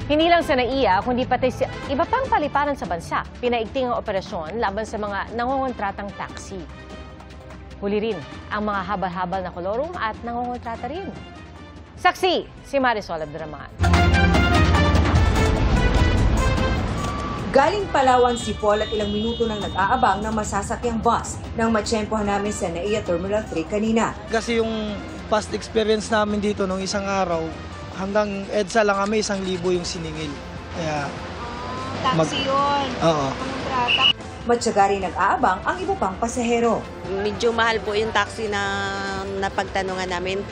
Hindi lang sa NAIA, kundi pati sa iba pang paliparan sa bansa, pinaigting ang operasyon laban sa mga nangongontratang taxi. Huli rin ang mga habal-habal na kolorum at nangongontrata rin. Saksi, si Marisol Abduraman. Galing Palawan si Paul at ilang minuto nang nag-aabang ng masasakyang bus nang matsyempohan namin sa NAIA Terminal 3 kanina. Kasi yung past experience namin dito nung isang araw, hanggang EDSA lang kami, 1,000 yung siningil. Kaya... Taxi yun. Oo. Matyaga rin nag-aabang ang iba pang pasahero. Medyo mahal po yung taxi na napagtanungan namin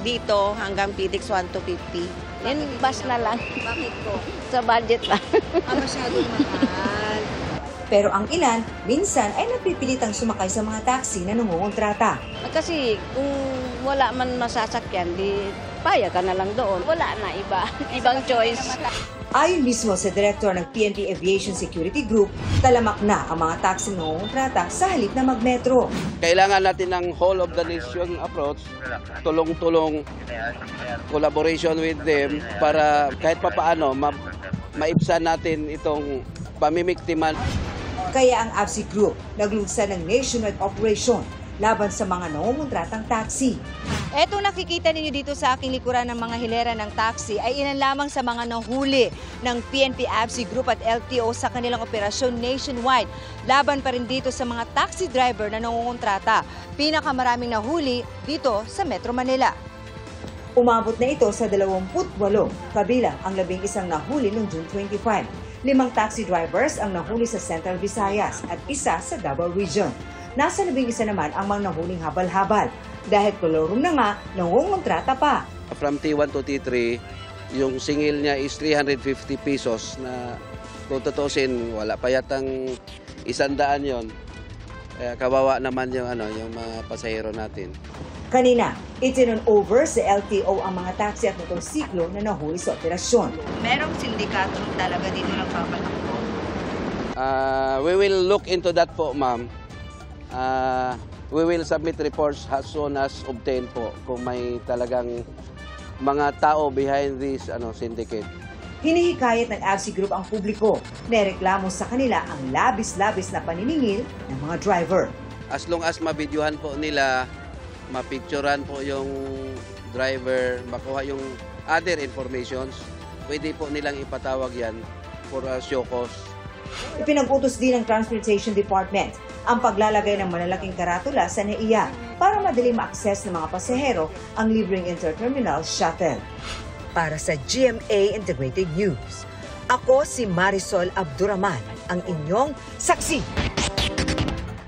dito hanggang PDX 1-50. Yan, bus na lang. Bakit po? Sa budget pa. Masyadong mahal. Pero ang ilan, minsan ay napipilitang sumakay sa mga taxi na nangungontrata. Kasi kung wala man masasakyan, di paya ka na lang doon. Wala na iba. Ibang choice. Ayon mismo sa direktor ng PNP Aviation Security Group, talamak na ang mga taxi na nangungontrata sa halip na magmetro. Kailangan natin ng whole of the nation approach, tulong-tulong, collaboration with them para kahit papaano maibsan natin itong pamimiktiman. Kaya ang ABSI Group naglugsa ng nationwide operation laban sa mga nangungontratang taxi. Eto nakikita ninyo dito sa aking likuran ng mga hilera ng taxi ay ilan lamang sa mga nahuli ng PNP ABSI Group at LTO sa kanilang operasyon nationwide. Laban pa rin dito sa mga taxi driver na nangungontrata. Pinakamaraming nahuli dito sa Metro Manila. Umabot na ito sa 28, kabilang ang 11 nahuli noong June 25. 5 taxi drivers ang nahuli sa Central Visayas at isa sa Davao Region. Nasa 11 naman ang mga nahuling habal-habal. Dahil kolorum na nga, nangungontrata pa. From T1 to T3, yung singil niya is 350 pesos na kung tutusin, wala pa yatang 100 yon. Kaya kawawa naman yung mga pasahero natin. Kanina, itinon over sa LTO ang mga taxi at motorsiklo na nahuli sa operasyon. Merong sindikato talaga dito nagpapatakbo. We will look into that po, ma'am. We will submit reports as soon as obtained po kung may talagang mga tao behind this syndicate. Hinihikayat ng ABSI Group ang publiko na reklamo sa kanila ang labis-labis na paniningil ng mga driver. As long as mabidyohan po nila, mapicturean po yung driver, makuha yung other informations, pwede po nilang ipatawag yan for show cause. Ipinag-utos din ng Transportation Department ang paglalagay ng malalaking karatula sa NAIA para madali ma-access ng mga pasahero ang libreng interterminal shuttle. Para sa GMA Integrated News, ako si Marisol Abduraman, ang inyong saksi.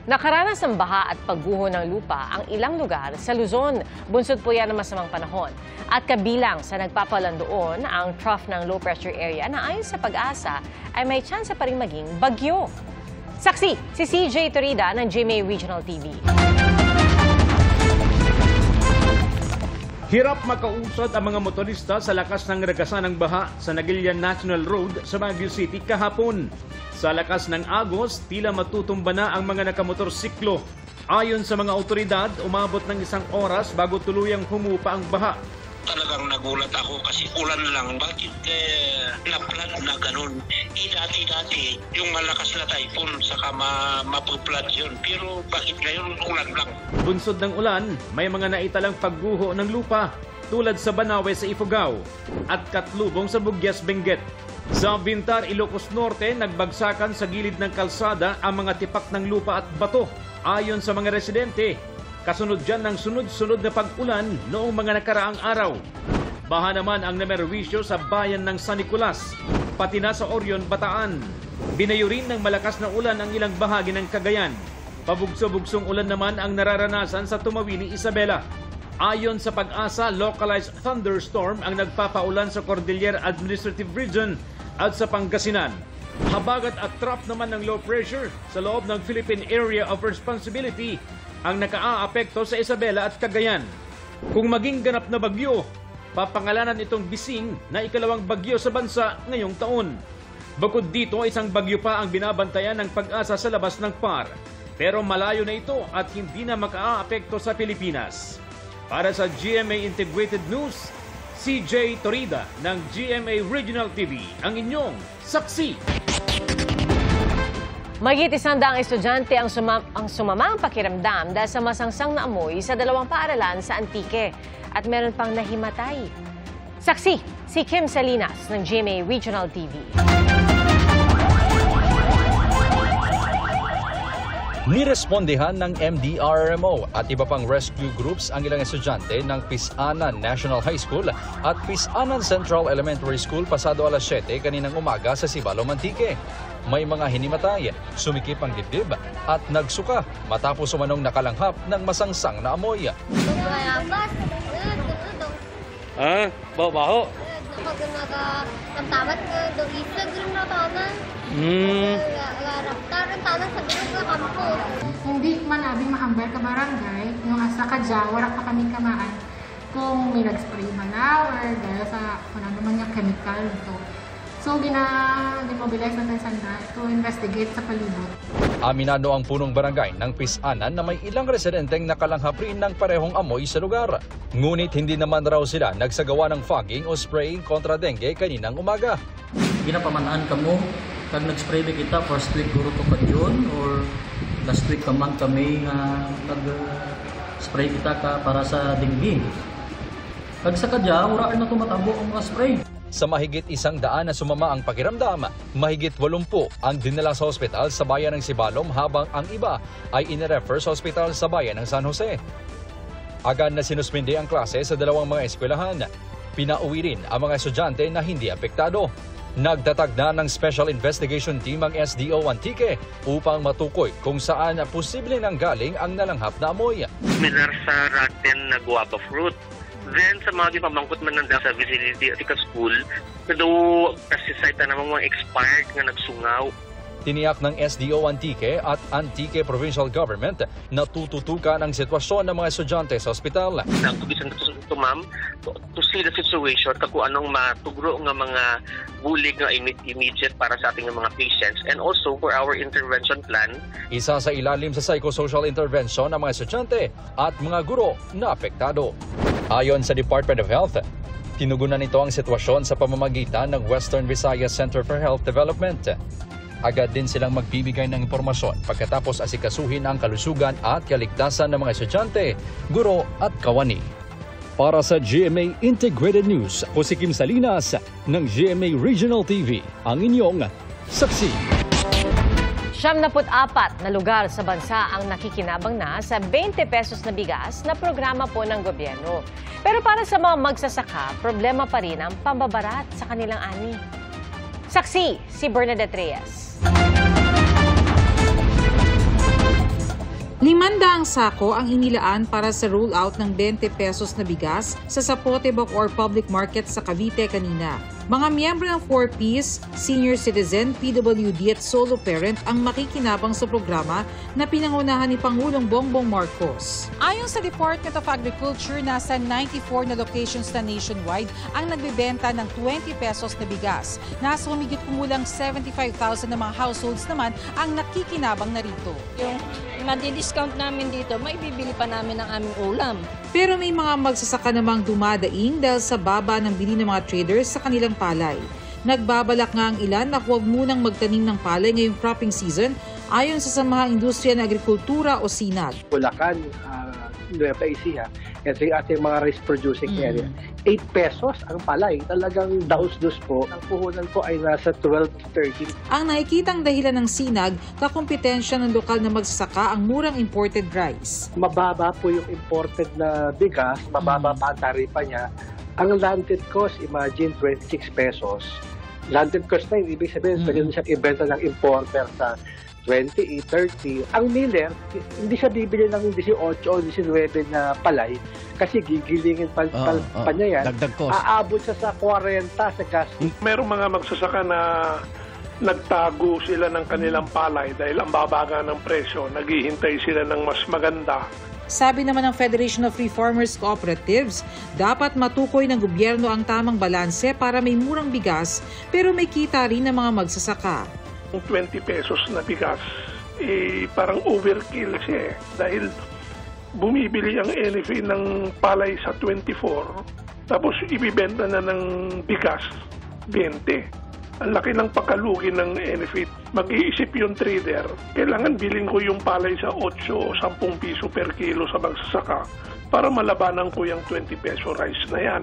Nakaranas ng baha at pagguho ng lupa ang ilang lugar sa Luzon. Bunsod po yan ng masamang panahon. At kabilang sa nagpapalan doon ang trough ng low pressure area na ayon sa Pag-asa ay may tsansa pa rin maging bagyo. Saksi, si CJ Torida ng GMA Regional TV. Hirap makausad ang mga motorista sa lakas ng ragasan ng baha sa Naguilian National Road sa Baguio City kahapon. Sa lakas ng agos, tila matutumba na ang mga nakamotorsiklo. Ayon sa mga otoridad, umabot ng 1 oras bago tuluyang humupa ang baha. Talagang nagulat ako kasi ulan lang. Bakit na-plan na ganun? Dati yung malakas na typhoon saka mapuplat yun. Pero bakit ngayon ulan lang? Bunsod ng ulan, may mga naitalang pagguho ng lupa tulad sa Banawe sa Ifugao at Katlubong sa Bugyas, Benguet. Sa Bintar, Ilocos Norte, nagbagsakan sa gilid ng kalsada ang mga tipak ng lupa at bato. Ayon sa mga residente, kasunod dyan ng sunod-sunod na pag-ulan noong mga nakaraang araw. Baha naman ang namerwisyo sa bayan ng San Nicolas, pati na sa Orion, Bataan. Binayo rin ng malakas na ulan ang ilang bahagi ng Cagayan. Pabugso-bugsong ulan naman ang nararanasan sa Tumawini, Isabela. Ayon sa Pag-asa, localized thunderstorm ang nagpapaulan sa Cordillera Administrative Region at sa Pangasinan. Habagat at trap naman ng low pressure sa loob ng Philippine Area of Responsibility ang nakaaapekto sa Isabela at Cagayan. Kung maging ganap na bagyo, papangalanan itong Bising na ikalawang bagyo sa bansa ngayong taon. Bukod dito, isang bagyo pa ang binabantayan ng Pag-asa sa labas ng PAR. Pero malayo na ito at hindi na makaaapekto sa Pilipinas. Para sa GMA Integrated News, CJ Torida ng GMA Regional TV, ang inyong saksi. Mahigit 100 estudyante ang sumamang pakiramdam dahil sa masangsang na amoy sa 2 paaralan sa Antique at meron pang nahimatay. Saksi, si Kim Salinas ng GMA Regional TV. Nirespondihan ng MDRRMO at iba pang rescue groups ang ilang estudyante ng Pisanan National High School at Pisanan Central Elementary School pasado alas 7 kaninang umaga sa Sibalom, Antique. May mga hinimatay, sumikip ang dibdib at nagsuka matapos umanong nakalanghap ng masangsang na amoy. Baho-baho. Hindi man abing mahambar ka barangay, yung asa ka dyan, wala pa kami kamaan kung may nag-spray ba na or dahil sa kung ano man yung chemical ito. So, gina-demobilize natin sanda to investigate sa palibot. Aminado ang punong barangay ng Pisanan na may ilang residenteng nakalanghap rin ng parehong amoy sa lugar. Ngunit hindi naman raw sila nagsagawa ng fogging o spraying kontra dengue kaninang umaga. Ginapamanaan kamo kag nag-spray kita first week guro to pa yun or last week kamang kami nga nag-spray kita ka para sa dengue. Kag sa kadya, wala na tumatabo ang mga spray. Sa mahigit 100 na sumama ang pakiramdam, mahigit 80 ang dinala sa ospital sa bayan ng Sibalom habang ang iba ay inirefer sa ospital sa bayan ng San Jose. Agad na sinuspindi ang klase sa 2 mga eskwelahan. Pinauwi rin ang mga estudyante na hindi apektado. Nagtatag na ng Special Investigation Team ang SDO Antique upang matukoy kung saan posible nang galing ang nalanghap na amoy. Similar sa rotten na guava fruit. Then, sa mga gipamangkot man nang sa vicinity at sa school, na daw pesticide na namang mga expired nga nagsungaw. Tiniyak ng SDO Antique at Antique Provincial Government na tututukan ang sitwasyon ng mga estudyante sa ospital. Nagtugisan ito, ma'am, to see the situation, kung anong matugro nga mga bulig nga immediate para sa ating mga patients and also for our intervention plan. Isa sa ilalim sa psychosocial intervention ng mga estudyante at mga guro na apektado. Ayon sa Department of Health, tinugunan nito ang sitwasyon sa pamamagitan ng Western Visayas Center for Health Development. Agad din silang magbibigay ng impormasyon pagkatapos asikasuhin ang kalusugan at kaligtasan ng mga estudyante, guro at kawani. Para sa GMA Integrated News, ako si Kim Salinas ng GMA Regional TV, ang inyong saksi. 74 na lugar sa bansa ang nakikinabang na sa 20 pesos na bigas na programa po ng gobyerno. Pero para sa mga magsasaka, problema pa rin ang pambabarat sa kanilang ani. Saksi, si Bernadette Reyes. 500 sako ang inilaan para sa rollout ng 20 pesos na bigas sa Zapotebok or public market sa Cavite kanina. Mga miyembro ng 4Ps, senior citizen, PWD at solo parent ang makikinabang sa programa na pinangunahan ni Pangulong Bongbong Marcos. Ayon sa Department of Agriculture, nasa 94 na locations na nationwide ang nagbebenta ng 20 pesos na bigas. Nasa humigit kumulang 75,000 na mga households naman ang nakikinabang na rito. Yung madi-discount namin dito, may bibili pa namin ng aming ulam. Pero may mga magsasaka namang dumadaing dahil sa baba ng bili ng mga traders sa kanilang palay. Nagbabalak nga ang ilan na huwag munang magtanim ng palay ngayong cropping season ayon sa Samahang Industriya ng Agrikultura o SINAG. Bulacan, Nueva Ecija, ito yung ating mga rice producing area. 8 pesos ang palay. Talagang daos-dos po. Ang puhunan po ay nasa 12 to 13. Ang nakikitang dahilan ng SINAG, kakumpetensya ng lokal na magsasaka ang murang imported rice. Mababa po yung imported na bigas, mababa pa ang taripa niya. Ang landed cost, imagine 26 pesos. Landed cost na yun, ibig sabihin, pwede siya ibenta ng importer sa 20, 30. Ang miller, hindi siya bibili ng 18 o 19 na palay kasi gigilingin pa niya yan. Dagdag cost. Aabot siya sa 40 sa gas. Merong mga magsasaka na nagtago sila ng kanilang palay dahil ang babaga ng presyo. Naghihintay sila ng mas maganda. Sabi naman ng Federation of Free Farmers Cooperatives, dapat matukoy ng gobyerno ang tamang balanse para may murang bigas pero may kita rin ng mga magsasaka. 20 pesos na bigas, parang overkill siya dahil bumibili ang NFA ng palay sa 24, Tapos ibibenta na ng bigas, 20. Ang laki ng pagkalugi ng benefit. Mag-iisip yung trader, kailangan bilhin ko yung palay sa 8 o 10 piso per kilo sa magsasaka para malabanan ko yung 20 peso rice na yan.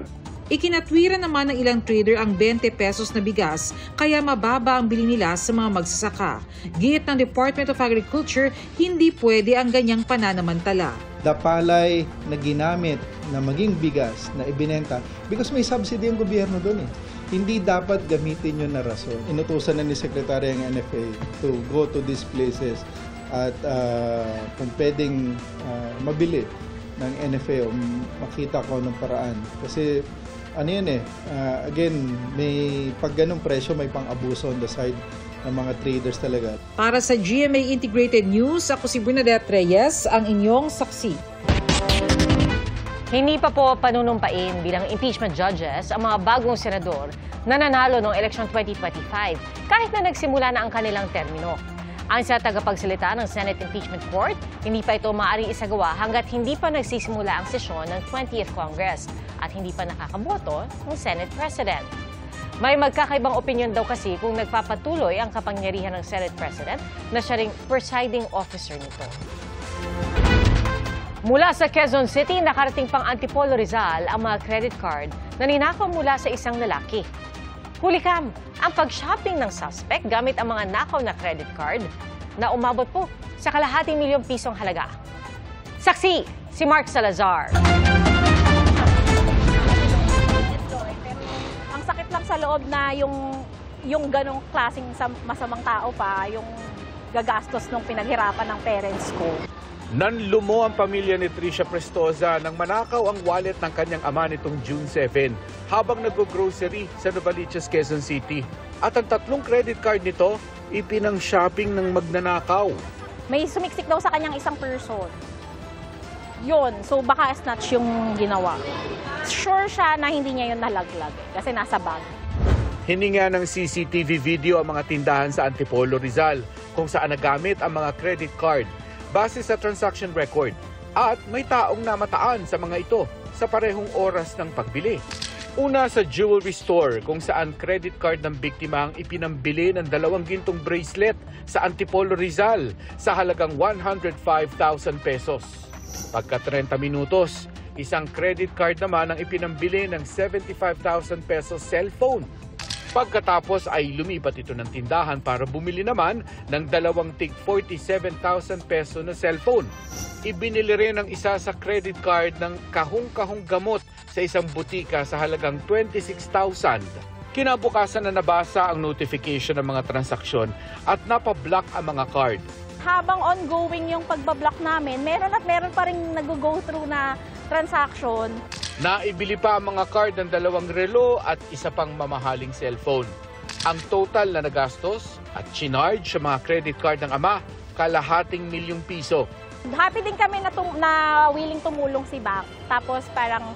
Ikinatwiran naman ng ilang trader ang 20 pesos na bigas kaya mababa ang bili nila sa mga magsasaka. Giit ng Department of Agriculture, hindi pwede ang ganyang pananamantala. Palay na ginamit na maging bigas na ibinenta because may subsidy ang gobyerno doon eh. Hindi dapat gamitin yun na rason. Inutusan na ni Secretary ang NFA to go to these places at kung pwedeng mabili ng NFA o makita ko ng paraan. Kasi ano yan again, may pag ganong presyo may pang-abuso on the side ng mga traders talaga. Para sa GMA Integrated News, ako si Bernadette Reyes, ang inyong saksi. Hindi pa po panunumpain bilang impeachment judges ang mga bagong senador na nanalo noong eleksyon 2025 kahit na nagsimula na ang kanilang termino. Ayon sa tagapagsalita ng Senate Impeachment Court, hindi pa ito maaaring isagawa hanggat hindi pa nagsisimula ang sesyon ng 20th Congress at hindi pa nakakaboto ng Senate President. May magkakaibang opinion daw kasi kung nagpapatuloy ang kapangyarihan ng Senate President na siya ring presiding officer nito. Mula sa Quezon City, nakarating pang Antipolo Rizal ang mga credit card na ninakaw mula sa isang lalaki. Hulikam ang pag-shopping ng suspect gamit ang mga nakaw na credit card na umabot po sa kalahating milyong pisong halaga. Saksi, si Mark Salazar. Ang sakit lang sa loob na yung ganong klaseng masamang tao pa, yung gagastos nung pinaghirapan ng parents ko. Nanlumo ang pamilya ni Tricia Prestosa nang manakaw ang wallet ng kanyang ama nitong June 7 habang nag-grocery sa Novaliches, Quezon City. At ang 3 credit card nito, ipinang-shopping ng magnanakaw. May sumiksik daw sa kanyang isang person. Yun, so baka snatch yung ginawa. Sure siya na hindi niya yun nalaglag kasi nasa bag. Hininga ng CCTV video ang mga tindahan sa Antipolo Rizal kung saan nagamit ang mga credit card base sa transaction record at may taong namataan sa mga ito sa parehong oras ng pagbili. Una sa jewelry store kung saan credit card ng biktima ang ipinambili ng 2 gintong bracelet sa Antipolo Rizal sa halagang 105,000 pesos. Pagka 30 minutos, isang credit card naman ang ipinambili ng 75,000 pesos cellphone. Pagkatapos ay lumipat ito ng tindahan para bumili naman ng 2 tig 47,000 peso na cellphone. Ibinili rin ang isa sa credit card ng kahong-kahong gamot sa isang butika sa halagang 26,000. Kinabukasan na nabasa ang notification ng mga transaksyon at napablock ang mga card. Habang ongoing yung pagbablock namin, meron pa rin nag-go through na transaction. Naibili pa ang mga card ng 2 relo at isa pang mamahaling cellphone. Ang total na nagastos at chinarge sa mga credit card ng ama, kalahating milyong piso. Happy din kami na willing tumulong si bank. Tapos parang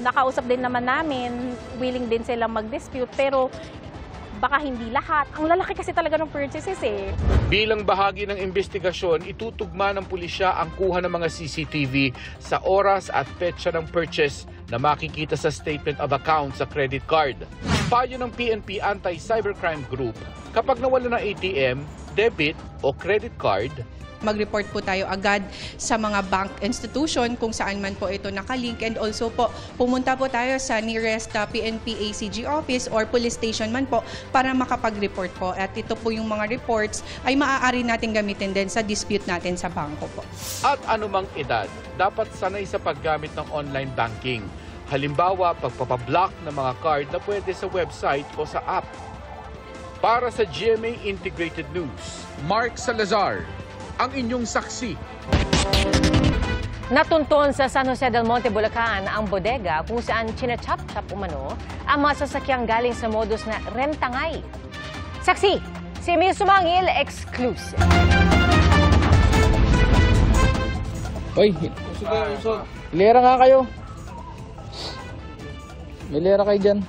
nakausap din naman namin, willing din silang mag-dispute. Pero baka hindi lahat. Ang lalaki kasi talaga ng purchases eh. Bilang bahagi ng investigasyon, itutugma ng pulisya ang kuha ng mga CCTV sa oras at petsa ng purchase na makikita sa statement of account sa credit card. Payo ng PNP Anti-Cybercrime Group, kapag nawala ng ATM, debit o credit card, mag-report po tayo agad sa mga bank institution kung saan man po ito nakalink, and also po pumunta po tayo sa nearest PNP ACG office or police station man po para makapag-report po. At ito po yung mga reports ay maaari natin gamitin din sa dispute natin sa bangko po. At anumang edad, dapat sanay sa paggamit ng online banking. Halimbawa, pagpapablock ng mga card na pwede sa website o sa app. Para sa GMA Integrated News, Mark Salazar, ang inyong saksi. Natunton sa San Jose del Monte, Bulacan ang bodega kung saan chinachap-chap umano ang mga sasakyang galing sa modus na rentangay. Saksi, si Emil Sumangil, exclusive. Hoy, hilera nga kayo. Hilera kayo dyan.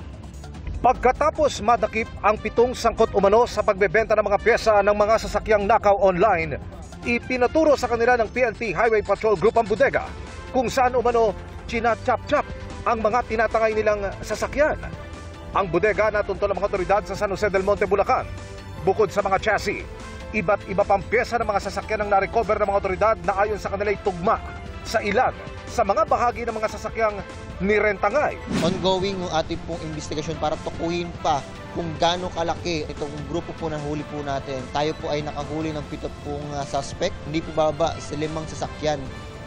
Pagkatapos madakip ang 7 sangkot umano sa pagbebenta ng mga pyesa ng mga sasakyang nakaw online, ipinaturo sa kanila ng PNP Highway Patrol Group ang bodega kung saan umano chinachap-chap ang mga tinatangay nilang sasakyan. Ang bodega na tuntun ng mga otoridad sa San Jose del Monte, Bulacan. Bukod sa mga chassis, iba't iba pang pyesa ng mga sasakyan ang na-recover ng mga otoridad na ayon sa kanila ay tugma sa ilan sa mga bahagi ng mga sasakyang nirentangay. Ongoing yung ating pong investigasyon para tukuyin pa kung gaano kalaki itong grupo po ng huli po natin. Tayo po ay nakahuli ng 7 pong suspect. Hindi po baba sa 5 sasakyan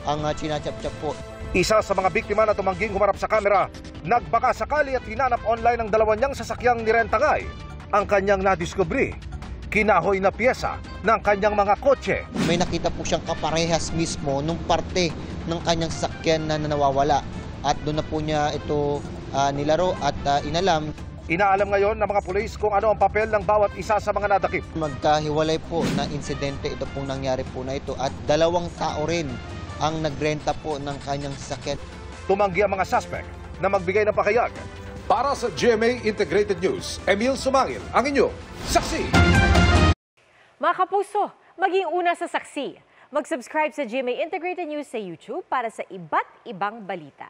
ang chinachap-chap po. Isa sa mga biktima na tumangging humarap sa kamera, nagbaka sakali at hinanap online ang 2 niyang sasakyang nirentangay. Ang kanyang nadiskubre, kinahoy na pyesa ng kanyang mga kotse. May nakita po siyang kaparehas mismo nung parte ng kanyang sasakyan na nawawala. At doon na po niya ito nilaro at inalam. Inaalam ngayon ng mga pulis kung ano ang papel ng bawat isa sa mga nadakip. Magkahiwalay po na insidente ito pong nangyari po na ito at 2 tao rin ang nagrenta po ng kanyang sasakyan. Tumanggi ang mga suspect na magbigay ng pakayag. Para sa GMA Integrated News, Emil Sumangil, ang inyong saksi. Mga kapuso, maging una sa saksi. Mag-subscribe sa GMA Integrated News sa YouTube para sa iba't ibang balita.